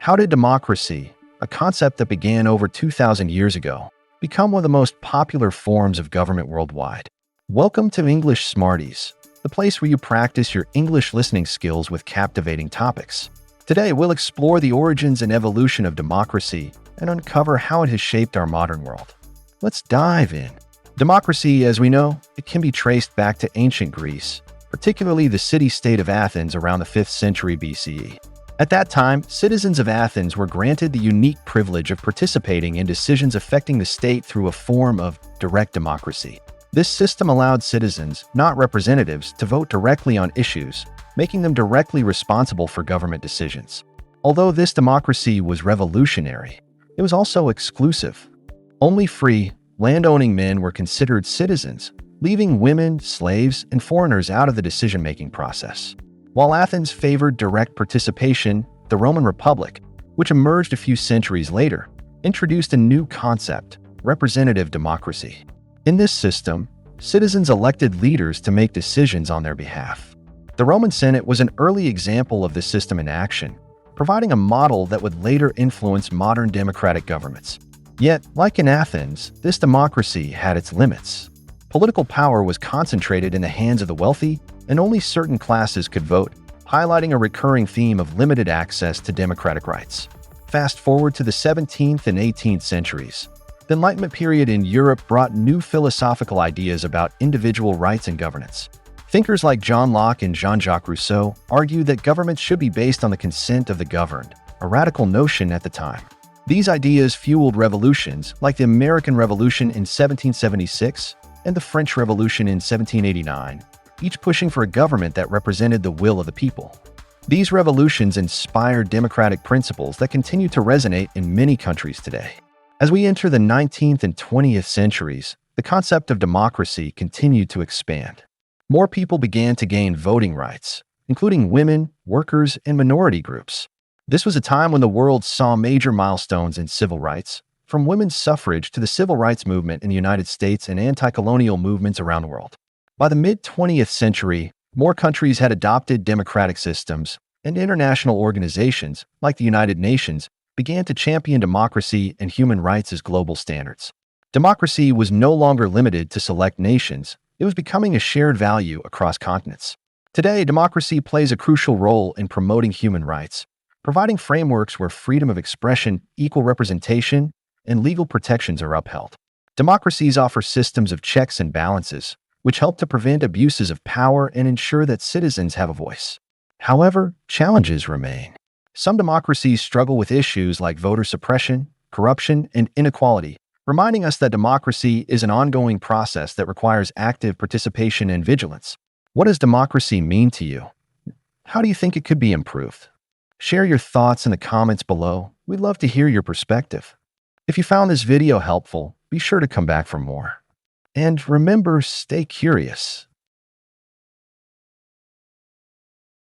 How did democracy, a concept that began over 2,000 years ago, become one of the most popular forms of government worldwide? Welcome to English Smarties, the place where you practice your English listening skills with captivating topics. Today, we'll explore the origins and evolution of democracy and uncover how it has shaped our modern world. Let's dive in. Democracy, as we know, it can be traced back to ancient Greece, particularly the city-state of Athens around the 5th century BCE. At that time, citizens of Athens were granted the unique privilege of participating in decisions affecting the state through a form of direct democracy. This system allowed citizens, not representatives, to vote directly on issues, making them directly responsible for government decisions. Although this democracy was revolutionary, it was also exclusive. Only free, land-owning men were considered citizens, leaving women, slaves, and foreigners out of the decision-making process. While Athens favored direct participation, the Roman Republic, which emerged a few centuries later, introduced a new concept, representative democracy. In this system, citizens elected leaders to make decisions on their behalf. The Roman Senate was an early example of this system in action, providing a model that would later influence modern democratic governments. Yet, like in Athens, this democracy had its limits. Political power was concentrated in the hands of the wealthy, and only certain classes could vote, highlighting a recurring theme of limited access to democratic rights. Fast forward to the 17th and 18th centuries. The Enlightenment period in Europe brought new philosophical ideas about individual rights and governance. Thinkers like John Locke and Jean-Jacques Rousseau argued that government should be based on the consent of the governed, a radical notion at the time. These ideas fueled revolutions like the American Revolution in 1776 and the French Revolution in 1789, each pushing for a government that represented the will of the people. These revolutions inspired democratic principles that continue to resonate in many countries today. As we enter the 19th and 20th centuries, the concept of democracy continued to expand. More people began to gain voting rights, including women, workers, and minority groups. This was a time when the world saw major milestones in civil rights, from women's suffrage to the civil rights movement in the United States and anti-colonial movements around the world. By the mid-20th century, more countries had adopted democratic systems, and international organizations, like the United Nations, began to champion democracy and human rights as global standards. Democracy was no longer limited to select nations, it was becoming a shared value across continents. Today, democracy plays a crucial role in promoting human rights, providing frameworks where freedom of expression, equal representation, and legal protections are upheld. Democracies offer systems of checks and balances, which help to prevent abuses of power and ensure that citizens have a voice. However, challenges remain. Some democracies struggle with issues like voter suppression, corruption, and inequality, reminding us that democracy is an ongoing process that requires active participation and vigilance. What does democracy mean to you? How do you think it could be improved? Share your thoughts in the comments below. We'd love to hear your perspective. If you found this video helpful, be sure to come back for more. And remember, stay curious.